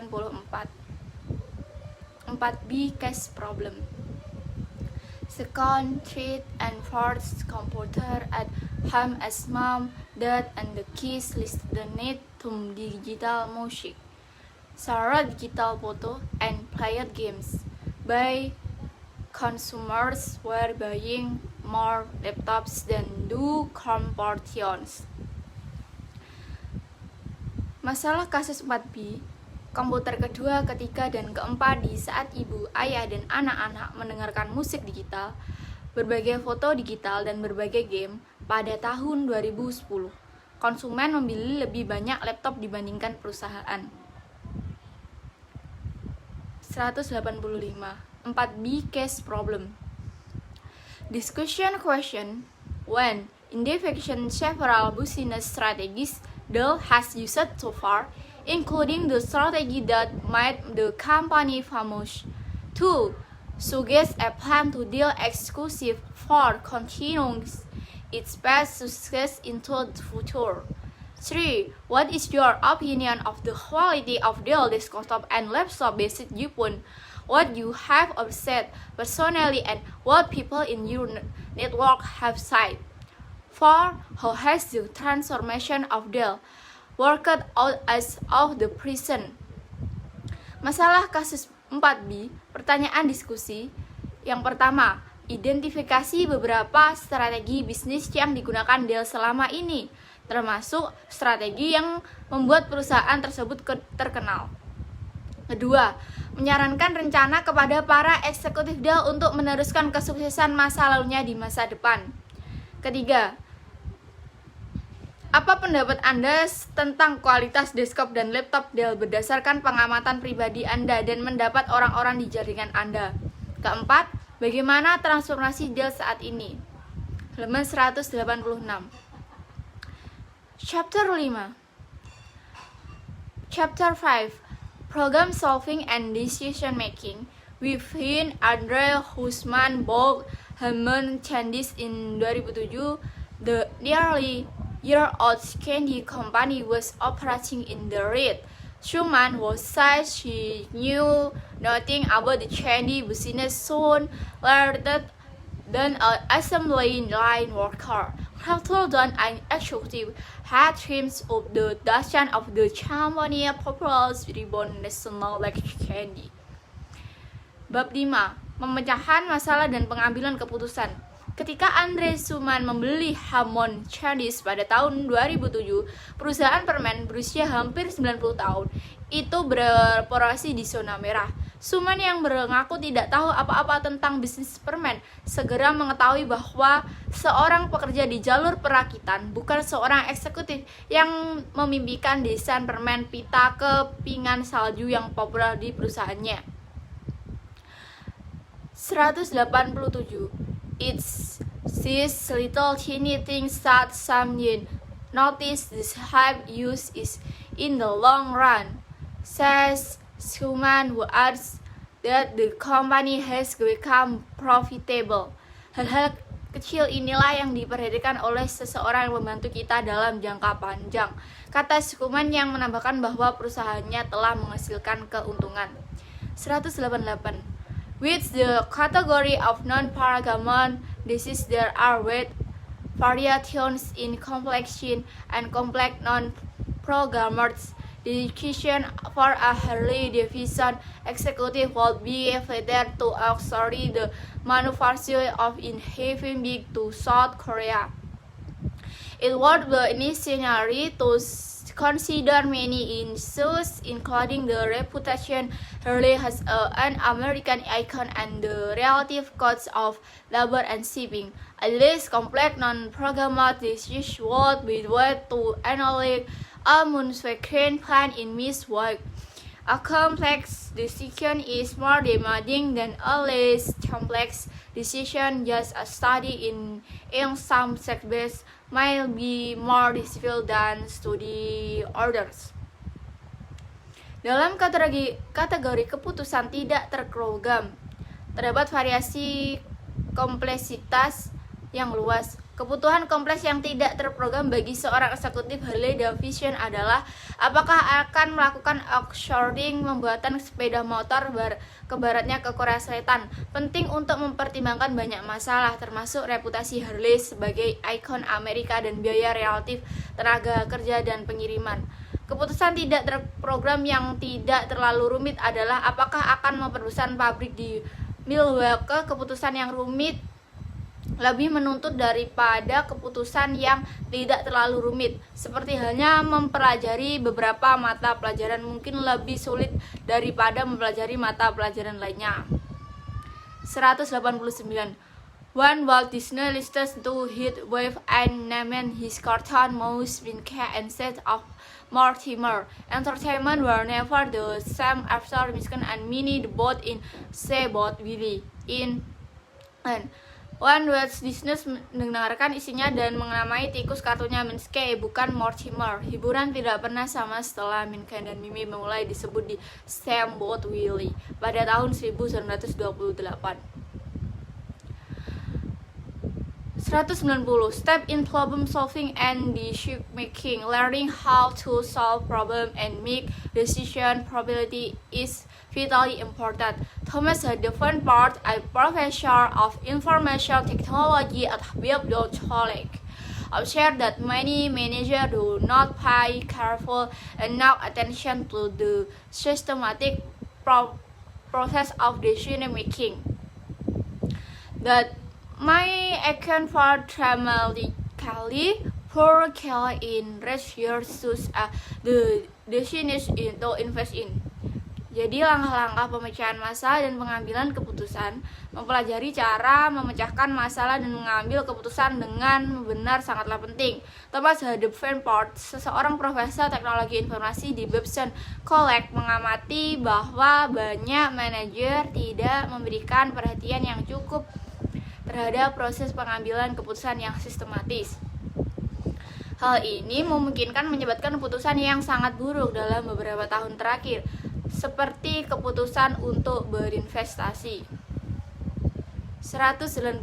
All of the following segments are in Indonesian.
4B Case Problem. Second, treat and force computer at home as mom, dad, and the kids list the need to digital music, share digital photo, and play games. By consumers were buying more laptops than do corporations. Masalah kasus 4B, komputer kedua, ketiga, dan keempat di saat ibu, ayah, dan anak-anak mendengarkan musik digital, berbagai foto digital, dan berbagai game. Pada tahun 2010, konsumen membeli lebih banyak laptop dibandingkan perusahaan. 185. 4B Case Problem. Discussion question. When identification several business strategies Dell has used so far, including the strategy that made the company famous. 2. Suggest a plan to deal exclusive for continuing its past success into the future. 3. What is your opinion of the quality of Dell desktop and laptop based upon what you have observed personally and what people in your network have said? 4. How has the transformation of Dell worked out as of the present? Masalah kasus 4B, pertanyaan diskusi. Yang pertama, identifikasi beberapa strategi bisnis yang digunakan Dell selama ini, termasuk strategi yang membuat perusahaan tersebut terkenal. Kedua, menyarankan rencana kepada para eksekutif Dell untuk meneruskan kesuksesan masa lalunya di masa depan. Ketiga, apa pendapat Anda tentang kualitas desktop dan laptop Dell berdasarkan pengamatan pribadi Anda dan mendapat orang-orang di jaringan Anda? Keempat, bagaimana transformasi Dell saat ini? Halaman 186. Chapter 5. Chapter 5. Problem Solving and Decision Making. Within Andre Huisman bought Harman Kardis in 2007, the nearly year-old candy company was operating in the red. Schumann was said she knew nothing about the candy business, soon learned than an assembly line worker. Rather than an executive, had dreams of the dozens of the company popular ribbon national like candy. Bab 5. Pemecahan masalah dan pengambilan keputusan. Ketika Andre Schumann membeli Harman Kardis pada tahun 2007, perusahaan permen berusia hampir 90 tahun itu beroperasi di zona merah. Schumann yang mengaku tidak tahu apa-apa tentang bisnis permen segera mengetahui bahwa seorang pekerja di jalur perakitan, bukan seorang eksekutif yang memimpikan desain permen pita kepingan salju yang populer di perusahaannya. 187. It's these little teeny things that some notice this hype use is in the long run, says Schumann, who adds that the company has become profitable. Hal-hal kecil inilah yang diperhatikan oleh seseorang yang membantu kita dalam jangka panjang, kata Schumann yang menambahkan bahwa perusahaannya telah menghasilkan keuntungan. 188. With the category of non-paragamon disease, there are wide variations in complexion and complex non-programmers. The decision for a Harley Davidson executive would be better to outsource the manufacture of inhalation big to South Korea. It would be necessary to consider many issues, including the reputation Harley has an American icon and the relative costs of labor and shipping. A less complex non-programmed disease would be way to analyze a manufacturing plant in this way. A complex decision is more demanding than a less complex decision. Just a study in some sectors might be more difficult than study orders. Dalam kategori keputusan tidak terprogram, terdapat variasi kompleksitas yang luas. Kebutuhan kompleks yang tidak terprogram bagi seorang eksekutif Harley Davidson adalah apakah akan melakukan offshoring pembuatan sepeda motor ke baratnya ke Korea Selatan. Penting untuk mempertimbangkan banyak masalah, termasuk reputasi Harley sebagai ikon Amerika dan biaya relatif tenaga kerja dan pengiriman. Keputusan tidak terprogram yang tidak terlalu rumit adalah apakah akan memperbesar pabrik di Milwaukee. Keputusan yang rumit lebih menuntut daripada keputusan yang tidak terlalu rumit. Seperti halnya mempelajari beberapa mata pelajaran mungkin lebih sulit daripada mempelajari mata pelajaran lainnya. 189. When Walt Disney listened to heat wave and named his cartoon Mouse Winky instead of Mortimer. Entertainment were never the same after Mickey and Minnie the boat in Seaboat Willie in and When Walt Disney mendengarkan isinya dan menamai tikus kartunya Mickey bukan Mortimer. Hiburan tidak pernah sama setelah Mickey dan Mimi mulai disebut di Steamboat Willie pada tahun 1928. 190. Step in problem solving and decision making. Learning how to solve problem and make decision probability is vitally important. Thomas Davenport, a professor of information technology at Bill College, observed that many managers do not pay careful enough attention to the systematic process of decision making. That may account for dramatically poor care in resources the decision to invest in. Jadi langkah-langkah pemecahan masalah dan pengambilan keputusan, mempelajari cara memecahkan masalah dan mengambil keputusan dengan benar sangatlah penting. Thomas Davenport, seseorang profesor teknologi informasi di Babson College, mengamati bahwa banyak manajer tidak memberikan perhatian yang cukup terhadap proses pengambilan keputusan yang sistematis. Hal ini memungkinkan menyebabkan keputusan yang sangat buruk dalam beberapa tahun terakhir, seperti keputusan untuk berinvestasi. 191.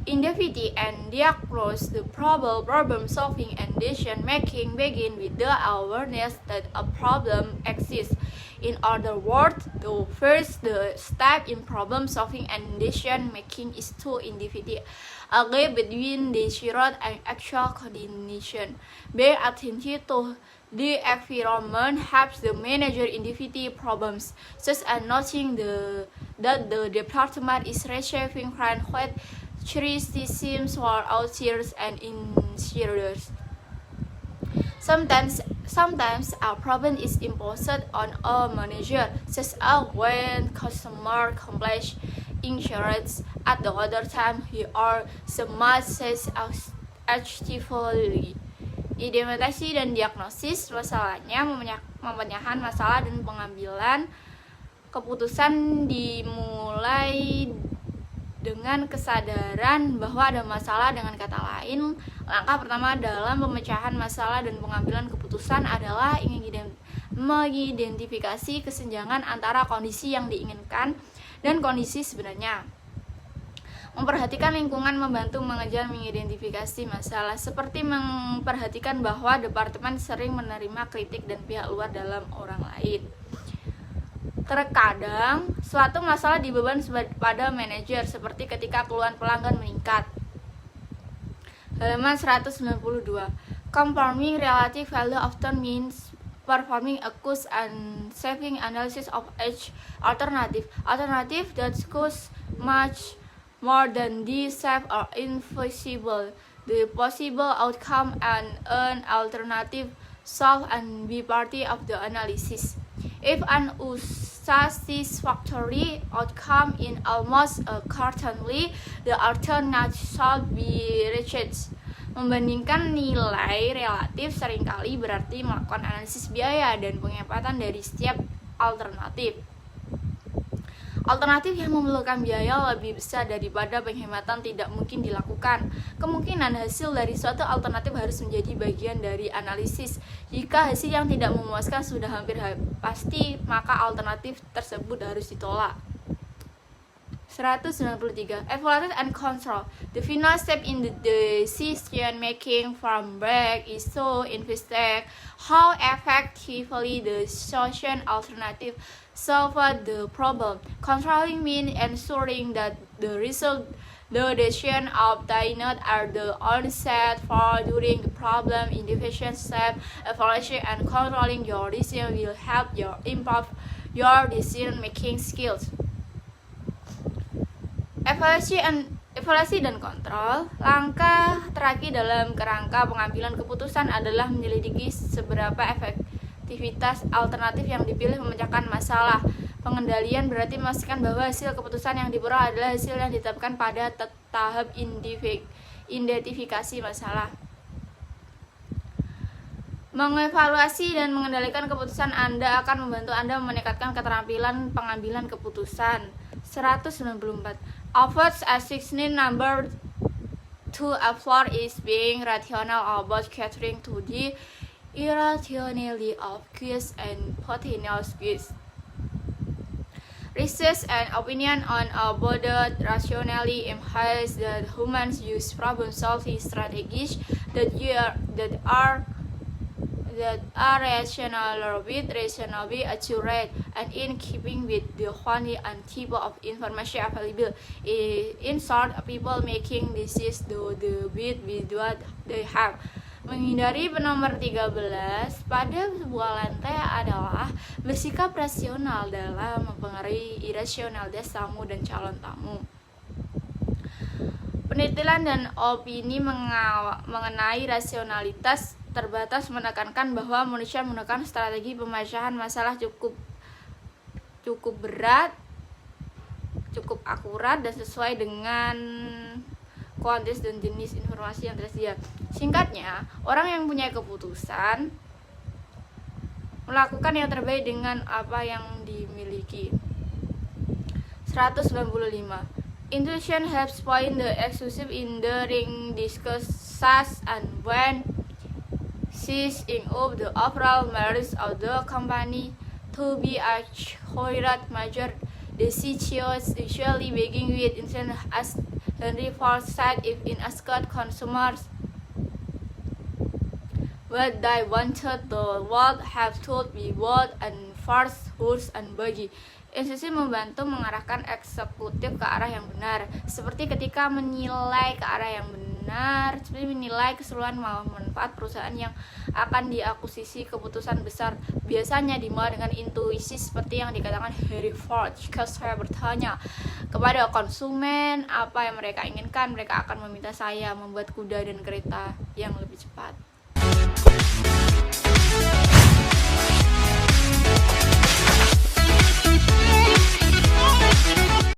Individuality and diagnose the problem solving and decision making begin with the awareness that a problem exists. In other words, the first step in problem solving and decision making is to identify a gap between desired and actual condition. Being attentive to the environment helps the manager identify problems, such as noting that the department is receiving client criticisms for outsiders and insiders. Sometimes a problem is imposed on a manager, such as when customer complains insurance. At the other time, he or she must say actively. Identifikasi dan diagnosis masalahnya, memecahkan masalah dan pengambilan keputusan dimulai dengan kesadaran bahwa ada masalah. Dengan kata lain, langkah pertama dalam pemecahan masalah dan pengambilan keputusan adalah mengidentifikasi kesenjangan antara kondisi yang diinginkan dan kondisi sebenarnya. Memperhatikan lingkungan membantu mengejar mengidentifikasi masalah, seperti memperhatikan bahwa departemen sering menerima kritik dan pihak luar dalam orang lain. Terkadang suatu masalah dibeban pada manajer, seperti ketika keluhan pelanggan meningkat. Halaman 192. Confirming relative value often means performing a cost and saving analysis of each alternative. Alternative that cost much more than the save are invisible. The possible outcome and an alternative solve and be part of the analysis. If an unsatisfactory outcome in almost certainly, the alternative should be reached. Membandingkan nilai relatif seringkali berarti melakukan analisis biaya dan penghematan dari setiap alternatif. Alternatif yang memerlukan biaya lebih besar daripada penghematan tidak mungkin dilakukan. Kemungkinan hasil dari suatu alternatif harus menjadi bagian dari analisis. Jika hasil yang tidak memuaskan sudah hampir pasti, maka alternatif tersebut harus ditolak. 193. Evaluate and control. The final step in the decision making framework is to investigate how effectively the solution alternative solve the problem. Controlling means ensuring that the decision obtained at the onset for during the problem identification step. Evaluation and controlling your decision will help you improve your decision making skills. Evaluasi dan kontrol. Langkah terakhir dalam kerangka pengambilan keputusan adalah menyelidiki seberapa efektivitas alternatif yang dipilih memecahkan masalah. Pengendalian berarti memastikan bahwa hasil keputusan yang diperoleh adalah hasil yang ditetapkan pada tahap identifikasi masalah. Mengevaluasi dan mengendalikan keputusan Anda akan membantu Anda meningkatkan keterampilan pengambilan keputusan. 194. Efforts as 16 number to effort is being rational about catering to the irrationality of quiz and potential quiz. Research and opinion on about rationality implies that humans use problem-solving strategies that are rational with reasonably accurate and in keeping with the quantity and type of information available. In short, people making decisions do with what they have. Menghindari penomor 13 pada sebuah lantai adalah bersikap rasional dalam mempengaruhi irasionalitas tamu dan calon tamu. Penelitian dan opini mengenai rasionalitas terbatas menekankan bahwa manusia menggunakan strategi pemecahan masalah cukup berat, cukup akurat dan sesuai dengan kuantitas dan jenis informasi yang tersedia. Singkatnya, orang yang punya keputusan melakukan yang terbaik dengan apa yang dimiliki. 195. Intuition helps point the exclusive in the ring discussions and when seizing of the overall merits of the company to be a correct major decisions usually begin with intent as Henry Ford said if in asked consumers what they wanted, the world have told me what and first horse and buggy. Institusi membantu mengarahkan eksekutif ke arah yang benar, seperti ketika menilai ke arah yang benar, seperti menilai keseluruhan manfaat perusahaan yang akan diakuisisi. Keputusan besar biasanya dimulai dengan intuisi seperti yang dikatakan Henry Ford. Jika saya bertanya kepada konsumen apa yang mereka inginkan, mereka akan meminta saya membuat kuda dan kereta yang lebih cepat.